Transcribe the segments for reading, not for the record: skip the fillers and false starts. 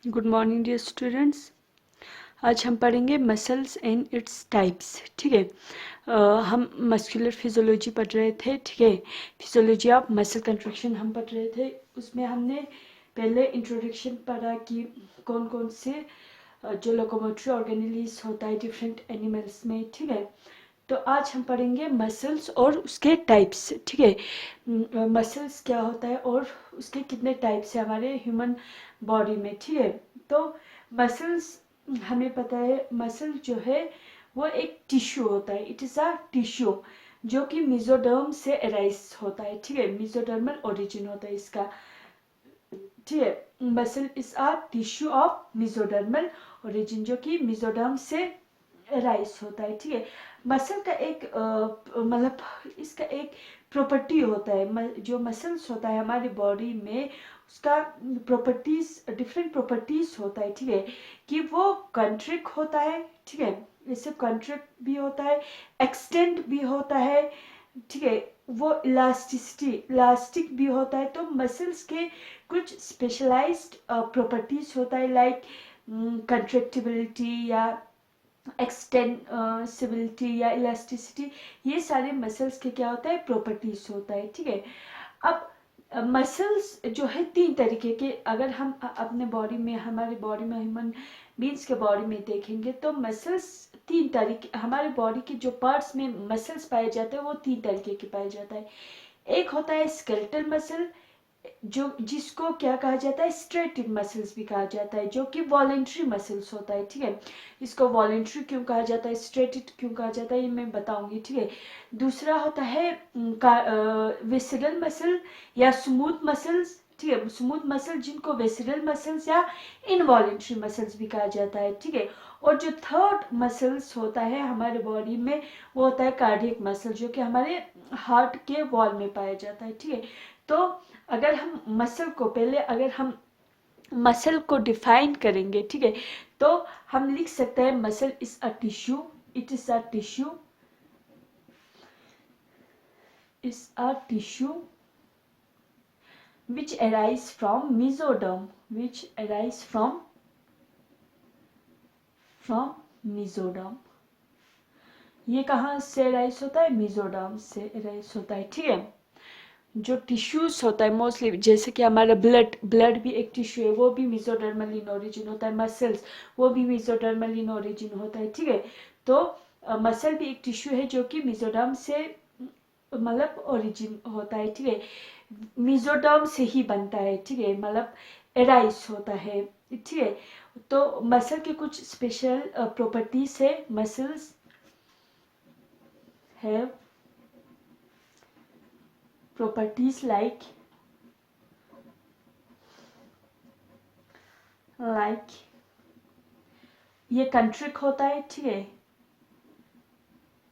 Good morning dear students. आज हम पढ़ेंगे मसल्स एंड इट्स टाइप्स। ठीक है, हम मस्कुलर फिजियोलॉजी पढ़ रहे थे। ठीक है, फिजियोलॉजी ऑफ मसल कंट्रैक्शन हम पढ़ रहे थे। उसमें हमने पहले इंट्रोडक्शन पढ़ा कि कौन कौन से जो लोकोमोटरी ऑर्गेनलीज होता है डिफरेंट एनिमल्स में। ठीक है, तो आज हम पढ़ेंगे मसल्स और उसके टाइप्स। ठीक है, मसल्स क्या होता है और उसके कितने टाइप्स है हमारे ह्यूमन बॉडी में। ठीक है, तो मसल्स हमें पता है, मसल जो है वो एक टिश्यू होता है। इट इज़ अ टिश्यू जो कि मेसोडर्म से अराइज होता है। ठीक है, मेसोडर्मल ओरिजिन होता है इसका। ठीक है, muscle is a tissue of mesodermal origin जो कि मेसोडर्म से राइस होता है। ठीक है, मसल का एक मतलब इसका एक प्रॉपर्टी होता है। जो मसल्स होता है हमारी बॉडी में उसका प्रॉपर्टीज डिफरेंट प्रॉपर्टीज होता है। ठीक है, कि वो कंट्रिक्ट होता है। ठीक है, ये सब कंट्रिक्ट भी होता है, एक्सटेंड भी होता है। ठीक है, वो इलास्टिक भी होता है। तो मसल्स के कुछ स्पेशलाइज्ड प्रॉपर्टीज होता है, लाइक कंट्रेक्टिबिलिटी या एक्सटेंसिबिलिटी या इलास्टिसिटी। ये सारे मसल्स के क्या होता है, प्रॉपर्टीज होता है। ठीक है, अब मसल्स जो है तीन तरीके के, अगर हम अपने बॉडी में हमारे बॉडी में ह्यूमन बींग्स के बॉडी में देखेंगे तो मसल्स तीन तरीके, हमारे बॉडी के जो पार्ट्स में मसल्स पाए जाते हैं वो तीन तरीके के पाए जाता है। एक होता है स्केलेटल मसल, जो जिसको क्या कहा जाता है, स्ट्रेटेड मसल्स भी कहा जाता है, जो कि वॉलेंट्री मसल्स होता है। ठीक है, इसको वॉलेंट्री क्यों कहा जाता है, स्ट्रेटेड क्यों कहा जाता है, ये मैं बताऊंगी। ठीक है, दूसरा होता है विसरल मसल या स्मूथ मसल्स। ठीक है, स्मूथ मसल जिनको वेसिडल मसल्स या इनवॉलेंट्री मसल्स भी कहा जाता है। ठीक है, और जो थर्ड मसल्स होता है हमारे बॉडी में वो होता है कार्डियक मसल, जो कि हमारे हार्ट के वॉल में पाया जाता है। ठीक है, तो अगर हम मसल को पहले अगर हम मसल को डिफाइन करेंगे, ठीक है, तो हम लिख सकते हैं muscle is a tissue, it is a tissue, is a tissue which arise from mesoderm, which arise from mesoderm। ये कहाँ से अराइज होता है, मेसोडर्म से अराइज होता है। ठीक है, जो टिश्यूज होता है मोस्टली, जैसे कि हमारा ब्लड भी एक टिश्यू है, वो भी मेसोडर्मल इन ओरिजिन होता है। मसल्स वो भी मेसोडर्मल इन ओरिजिन होता है। ठीक है, तो मसल भी एक टिश्यू है जो कि मेसोडर्म से मतलब ओरिजिन होता है। ठीक है, मेसोडर्म से ही बनता है। ठीक है, मतलब एराइज होता है। ठीक है, तो मसल के कुछ स्पेशल प्रॉपर्टीज है। मसल्स हैव प्रॉपर्टीज लाइक ये कंट्रिक्ट होता है। ठीक है,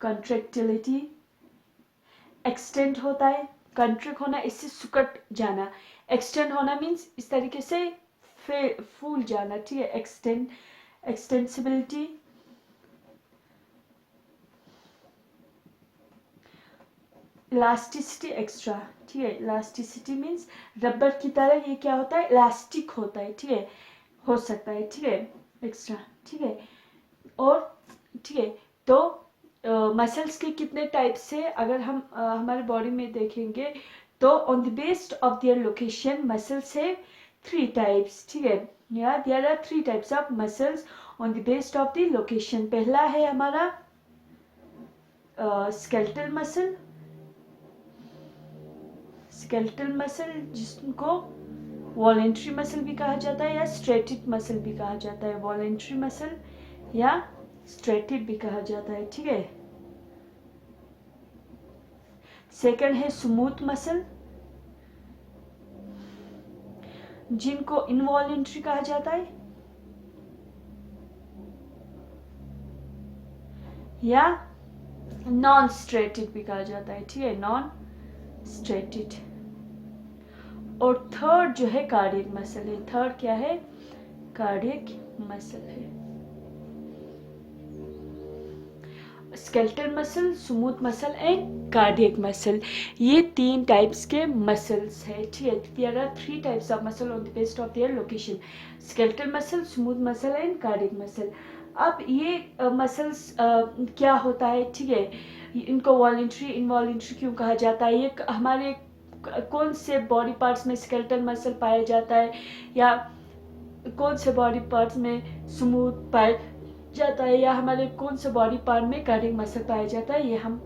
कंट्रेक्टिलिटी, एक्सटेंड होता है। कंट्रिक्ट होना इससे सुकट जाना, एक्सटेंड होना मीन्स इस तरीके से फूल जाना। ठीक है, एक्सटेंसिबिलिटी, इलास्टिसिटी एक्स्ट्रा। ठीक है, इलास्टिसिटी मीन्स रबर की तरह ये क्या होता है, इलास्टिक होता है। ठीक है, हो सकता है। ठीक है, एक्स्ट्रा। ठीक है, और ठीक है, तो मसल्स के कितने टाइप्स है अगर हम हमारे बॉडी में देखेंगे तो on the based of their location muscles है थ्री टाइप्स। ठीक है, या there are three types of muscles on the based of the location. पहला है हमारा स्केलेटल मसल, स्केलेटल मसल जिसको वॉलेंट्री मसल भी कहा जाता है या स्ट्रेटेड मसल भी कहा जाता है। वॉलेंट्री मसल या स्ट्रेटेड भी कहा जाता है। ठीक है, सेकंड है स्मूथ मसल जिनको इनवॉलेंट्री कहा जाता है या नॉन स्ट्रेटेड भी कहा जाता है। ठीक है, नॉन स्ट्रेटेड। और थर्ड जो है कार्डियक मसल है। थर्ड क्या है, कार्डियक मसल है। Skeletal muscle, smooth muscle and cardiac muscle, ये 3 टाइप्स के मसल्स है, ठीक है। There are 3 types of muscle on the based of their location, skeletal muscle, smooth muscle and cardiac muscle. अब ये मसल्स क्या होता है, ठीक है, इनको वॉलेंट्री इनवॉलेंट्री क्यों कहा जाता है, ये हमारे कौन से बॉडी पार्ट्स में स्केलेटल मसल पाया जाता है या कौन से बॉडी पार्ट्स में स्मूथ पाया जाता है या हमारे कौन से बॉडी पार्ट में कार्डियक मसल पाया जाता है, ये हम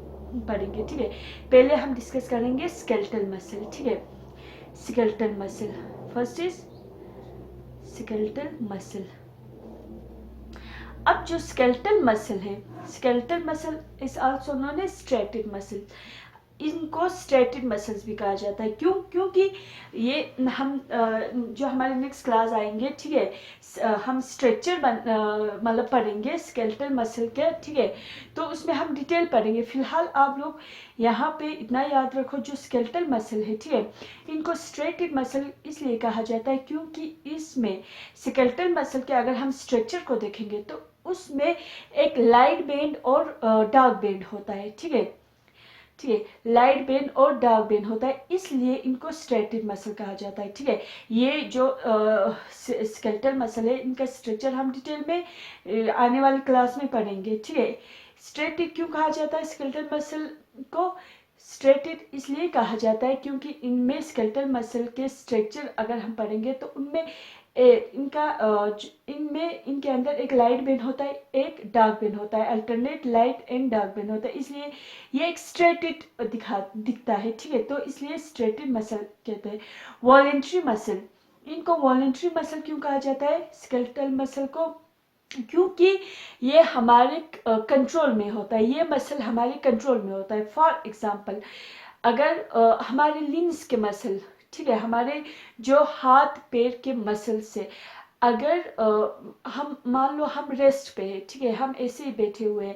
पढ़ेंगे, ठीक है। पहले हम डिस्कस करेंगे स्केलेटल मसल, ठीक है। Skeletal muscle, first is skeletal muscle. अब जो स्केलेटल मसल है, skeletal muscle is also known as striated muscle, इनको स्ट्रेटेड मसल्स भी कहा जाता है। क्यों? क्योंकि ये हम जो हमारे नेक्स्ट क्लास आएंगे, ठीक है, हम स्ट्रक्चर मतलब पढ़ेंगे स्केलेटल मसल के, ठीक है, तो उसमें हम डिटेल पढ़ेंगे। फिलहाल आप लोग यहाँ पे इतना याद रखो, जो स्केलेटल मसल है, ठीक है, इनको स्ट्रेटेड मसल इसलिए कहा जाता है क्योंकि इसमें स्केलेटल मसल के अगर हम स्ट्रक्चर को देखेंगे तो उसमें एक लाइट बैंड और डार्क बैंड होता है, ठीक है, ठीक है, लाइट बेन और डार्क बेन होता है, इसलिए इनको स्ट्रेटेड मसल कहा जाता है, ठीक है। ये जो स्केलेटल मसल है, इनका स्ट्रक्चर हम डिटेल में आने वाली क्लास में पढ़ेंगे, ठीक है। स्ट्रेटेड क्यों कहा जाता है स्केलेटल मसल को? स्ट्रेटेड इसलिए कहा जाता है क्योंकि इनमें स्केलेटल मसल के स्ट्रक्चर अगर हम पढ़ेंगे तो उनमें इनके अंदर एक लाइट बेन होता है, एक डार्क बेन होता है, alternate light and dark Ben होता है, इसलिए ये एक स्ट्रेटेड दिखता है, ठीक है, तो इसलिए स्ट्रेटेड मसल कहते हैं। वॉलेंट्री मसल, इनको वॉलेंट्री मसल क्यों कहा जाता है स्केलेटल मसल को? क्योंकि ये हमारे कंट्रोल में होता है, ये मसल हमारे कंट्रोल में होता है। फॉर एग्जाम्पल, अगर हमारे लिम्स के मसल, ठीक है, हमारे जो हाथ पैर के मसल से अगर हम मान लो हम रेस्ट पे है, ठीक है, हम ऐसे ही बैठे हुए हैं,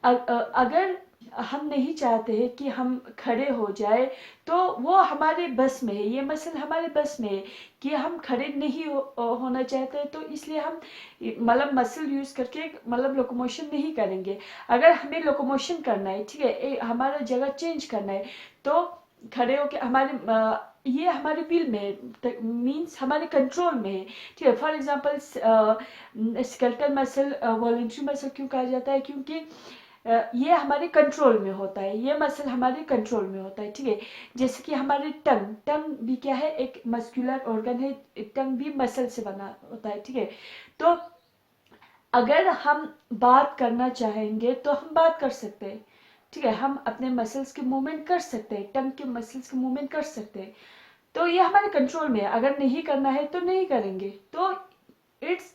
अगर हम नहीं चाहते हैं कि हम खड़े हो जाए तो वो हमारे बस में है, ये मसल हमारे बस में है कि हम खड़े नहीं होना चाहते हैं, तो इसलिए हम मतलब मसल यूज करके मतलब लोकोमोशन नहीं करेंगे। अगर हमें लोकोमोशन करना है, ठीक है, हमारा जगह चेंज करना है, तो खड़े होके ये हमारे विल में मीन्स हमारे कंट्रोल में है, ठीक है। For example skeletal muscle voluntary muscle क्यों कहा जाता है? क्योंकि ये हमारे कंट्रोल में होता है, ये मसल हमारे कंट्रोल में होता है, ठीक है। जैसे कि हमारे टंग भी क्या है, एक मस्कुलर ऑर्गन है, टंग भी मसल से बना होता है, ठीक है। तो अगर हम बात करना चाहेंगे तो हम बात कर सकते हैं, ठीक है, हम अपने मसल्स के मूवमेंट कर सकते हैं, टंग के मसल्स के मूवमेंट कर सकते हैं, तो ये हमारे कंट्रोल में है। अगर नहीं करना है तो नहीं करेंगे, तो it's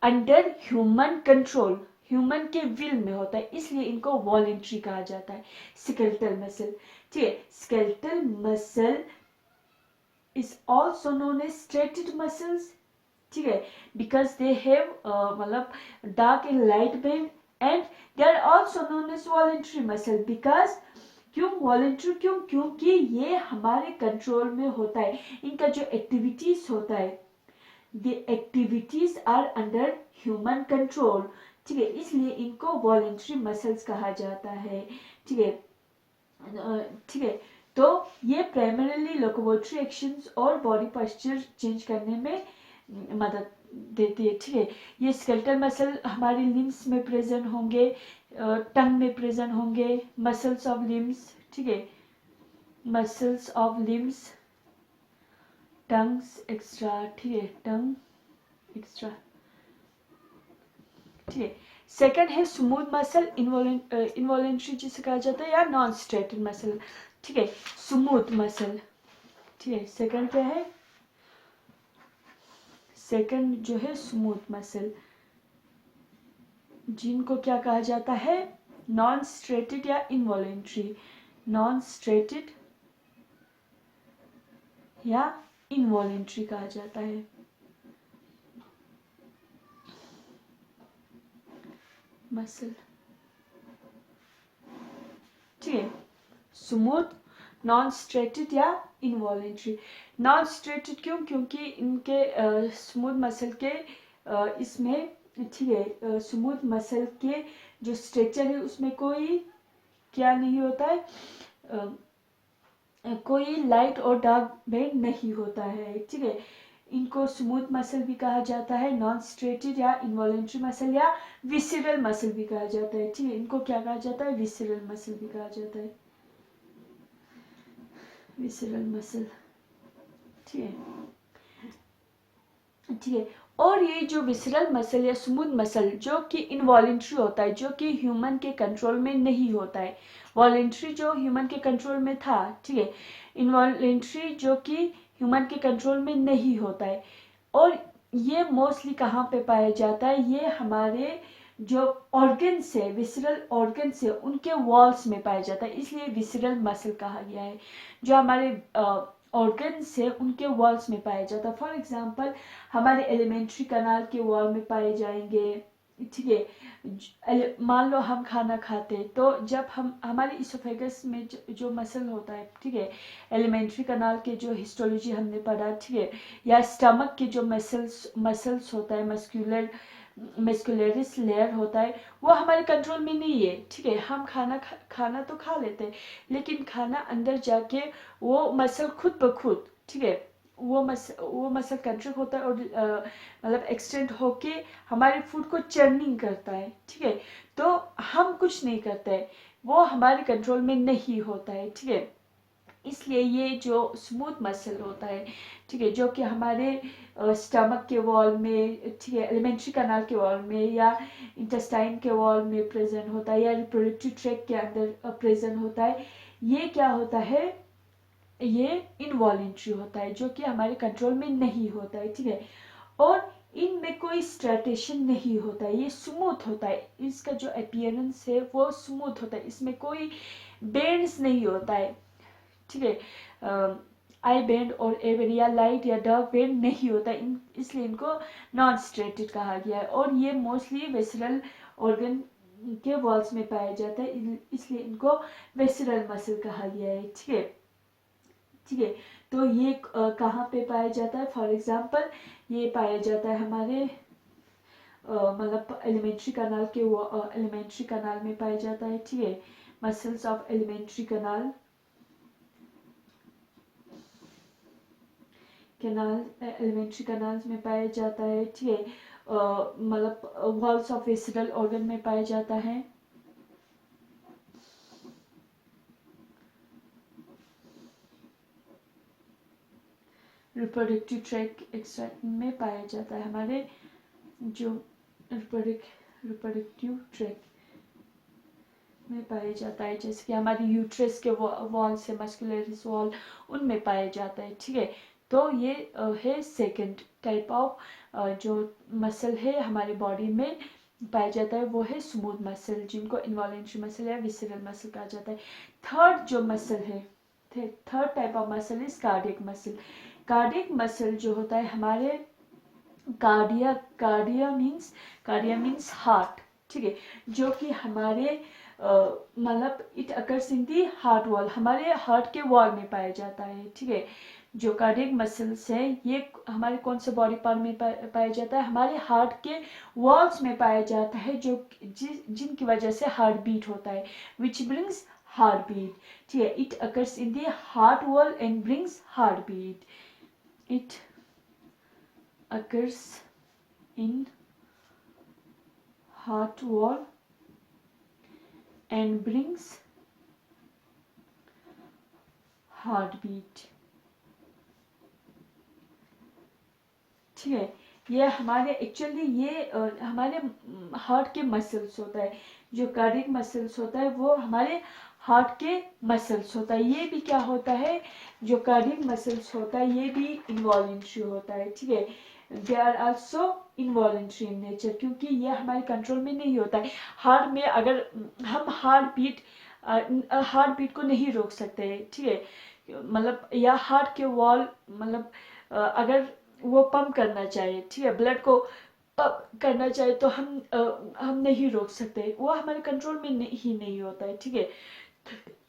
under human control, human के विल में होता है, इसलिए इनको वॉलेंट्री कहा जाता है। स्केलेटल मसल, ठीक है, skeletal muscle is also known as striated muscles, ठीक है, बिकॉज दे हैव मतलब dark and light band and they are also known as voluntary muscle. Because क्यों वॉलेंट्री? क्योंकि ये हमारे कंट्रोल में होता है, इनका जो एक्टिविटीज होता है, the activities are under human control, ठीक है, इसलिए इनको वॉलेंट्री मसल्स कहा जाता है, ठीक है, ठीक है। तो ये प्राइमरीली लोकोमोटरी एक्शंस और बॉडी पोस्चर चेंज करने में मदद देती है, ठीक है। ये स्केलेटल मसल हमारे लिम्स में प्रेजेंट होंगे, टंग में प्रेजेंट होंगे, मसल्स ऑफ लिम्स, ठीक है, muscles of limbs, tongues extra, ठीक है, टंग एक्स्ट्रा, ठीक है। सेकंड है स्मूथ मसल, इनवॉलेंट्री जिसे कहा जाता है, या नॉन स्ट्रेटेड मसल, ठीक है, स्मूथ मसल, ठीक है। सेकंड क्या है? सेकंड जो है स्मूथ मसल, जिनको क्या कहा जाता है? नॉन स्ट्रेटेड या इनवॉलेंट्री, नॉन स्ट्रेटेड या इनवॉलेंट्री कहा जाता है। मसल, ठीक है, स्मूथ, नॉन स्ट्रेटेड या इनवॉलेंट्री। नॉन स्ट्रेटेड क्यों? क्योंकि इनके स्मूथ मसल के इसमें ठीक है, स्मूथ मसल के जो स्ट्रक्चर है उसमें कोई क्या नहीं होता है, कोई लाइट और डार्क बैंड नहीं होता है। ठीक है, इनको स्मूथ मसल भी कहा जाता है, नॉन स्ट्रेटेड या इनवॉलेंट्री मसल या विसरल मसल भी कहा जाता है। ठीक है, इनको क्या कहा जाता है, विसरल मसल भी कहा जाता है, विसरल मसल। ठीक है, ठीक है। और ये जो विसरल मसल या स्मूथ मसल जो कि इनवॉलेंट्री होता है, जो कि ह्यूमन के कंट्रोल में नहीं होता है, वॉलेंट्री जो ह्यूमन के कंट्रोल में था, ठीक है, इनवॉलेंट्री जो कि ह्यूमन के कंट्रोल में नहीं होता है। और ये मोस्टली कहाँ पे पाया जाता है, ये हमारे जो ऑर्गन्स है, विसरल ऑर्गन्स है, उनके वॉल्स में पाया जाता है, इसलिए विसरल मसल कहा गया है। जो हमारे ऑर्गन्स है उनके वॉल्स में पाया जाता है। फॉर एग्जांपल हमारे एलिमेंट्री कनाल के वॉल में पाए जाएंगे। ठीक है, मान लो हम खाना खाते तो जब हम हमारे इसोफेगस में जो मसल होता है, ठीक है, एलिमेंट्री कनाल के जो हिस्टोलॉजी हमने पढ़ा, ठीक है, या स्टमक के जो मसल्स होता है, मस्कुलरिस लेयर होता है, वो हमारे कंट्रोल में नहीं है। ठीक है, हम खाना तो खा लेते हैं, लेकिन खाना अंदर जाके वो मसल खुद ब खुद, ठीक है, वो मसल कंट्रैक्ट होता है और मतलब एक्सटेंड होके हमारे फूड को चर्निंग करता है। ठीक है, तो हम कुछ नहीं करते, वो हमारे कंट्रोल में नहीं होता है। ठीक है, इसलिए ये जो स्मूथ मसल होता है, ठीक है, जो कि हमारे स्टमक के वॉल में, ठीक है, एलिमेंट्री कनाल के वॉल में या इंटेस्टाइन के वॉल में प्रेजेंट होता है या रिप्रोडक्टिव ट्रैक्ट के अंदर प्रेजेंट होता है, ये क्या होता है, ये इनवॉलेंट्री होता है, जो कि हमारे कंट्रोल में नहीं होता है। ठीक है, और इनमें कोई स्ट्रेटेशन नहीं होता है, ये स्मूथ होता है, इसका जो अपीयरेंस है वो स्मूथ होता है, इसमें कोई बेंड्स नहीं होता है। ठीक है, आई बैंड और ए बैंड या लाइट या डार्क बैंड नहीं होता, इसलिए इनको नॉन स्ट्रेटेड कहा गया है। और ये मोस्टली वेसरल ऑर्गन के वॉल्स में पाया जाता है, इसलिए इनको वेसरल मसल कहा गया है। ठीक है, ठीक है, तो ये कहाँ पे पाया जाता है, फॉर एग्जाम्पल ये पाया जाता है हमारे मतलब एलिमेंट्री कनाल के एलिमेंट्री कनाल में पाया जाता है। ठीक है, muscles of alimentary canal alimentary canals में पाया जाता है। ठीक है, मतलब वॉल्स ऑफ विसरल ऑर्गन में पाया जाता है। रिप्रोडक्टिव ट्रैक्ट एक्सट्रैक्ट में पाया जाता है, हमारे जो रिप्रोडक्टिव ट्रैक्ट में पाया जाता है, जैसे कि हमारी यूट्रस के वॉल से मस्कुलरिस वॉल, उनमें पाया जाता है। ठीक है, तो ये है सेकंड टाइप ऑफ जो मसल है हमारे बॉडी में पाया जाता है, वो है स्मूथ मसल, जिनको इनवॉलेंट्री मसल या विसरल मसल कहा जाता है। थर्ड जो मसल है, third type of muscle is cardiac muscle. Cardiac muscle जो होता है हमारे कार्डिया मीन्स हार्ट। ठीक है, जो कि हमारे मतलब it occurs in the heart wall, हमारे हार्ट के वॉल में पाया जाता है। ठीक है, जो कार्डियक मसल्स है ये हमारे कौन से बॉडी पार्ट में पाया जाता है, हमारे हार्ट के वॉल्स में पाया जाता है, जो जिनकी वजह से हार्ट बीट होता है, विच ब्रिंग्स हार्ट बीट। ठीक है, it occurs in the heart wall and brings heart beat. It occurs in heart wall and brings heartbeat। ठीक है, ये हमारे एक्चुअली ये हमारे हार्ट के मसल्स होता है, जो कार्डियक मसल्स होता है वो हमारे हार्ट के मसल्स होता है। ये भी क्या होता है, जो कार्डियक मसल्स होता है ये भी इनवॉलेंट्री होता है। ठीक है, they are also involuntary in nature, क्योंकि ये हमारे कंट्रोल में नहीं होता है। हार्ट में अगर हम हार्ट बीट को नहीं रोक सकते। ठीक है, मतलब या हार्ट के वॉल मतलब अगर वो पंप करना चाहे, ठीक है, ब्लड को पंप करना चाहे तो हम नहीं रोक सकते, वो हमारे कंट्रोल में नहीं होता है। ठीक है,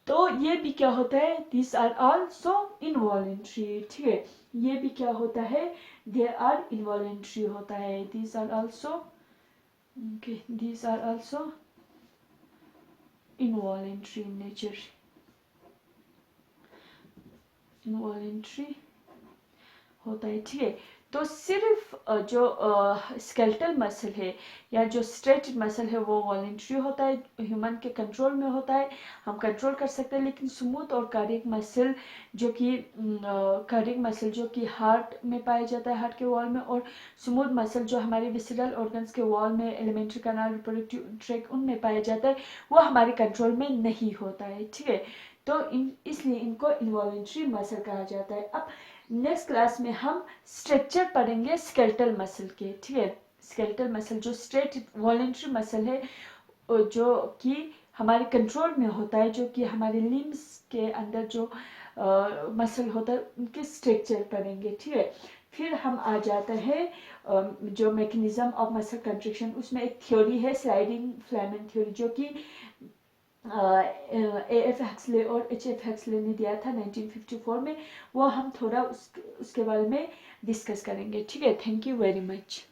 तो ये भी क्या होता है, दिस आर आल्सो इनवॉलेंट्री। ठीक है, ये भी क्या होता है, दे आर इनवॉलेंट्री होता है, this are also Okay, these are also involuntary in nature. Involuntary होता है, ठीक है। तो सिर्फ जो स्केलेटल मसल है या जो स्ट्रेच मसल है वो वॉलेंट्री होता है, ह्यूमन के कंट्रोल में होता है, हम कंट्रोल कर सकते हैं। लेकिन स्मूथ और कार्डियक मसल जो कि हार्ट में पाया जाता है, हार्ट के वॉल में, और स्मूथ मसल जो हमारे विसरल ऑर्गन्स के वॉल में, एलिमेंट्री कैनाल, रिप्रोडक्टिव ट्रैक्ट, उनमें पाया जाता है, वो हमारे कंट्रोल में नहीं होता है, ठीक है। तो इसलिए इनको इनवॉलेंट्री मसल कहा जाता है। अब नेक्स्ट क्लास में हम स्ट्रक्चर पढ़ेंगे स्केलेटल मसल के, ठीक है। स्केलेटल मसल जो स्ट्रेट वॉलेंट्री मसल है, जो कि हमारे कंट्रोल में होता है, जो कि हमारे लिम्स के अंदर जो मसल होता है, उनके स्ट्रक्चर पढ़ेंगे, ठीक है। फिर हम आ जाते हैं जो मैकेनिज्म ऑफ मसल कंट्रैक्शन, उसमें एक थ्योरी है स्लाइडिंग फिलामेंट थ्योरी, जो कि AF हेक्सले और HF हेक्सले ने दिया था 1954 में। वो हम थोड़ा उसके बारे में डिस्कस करेंगे, ठीक है। Thank you very much.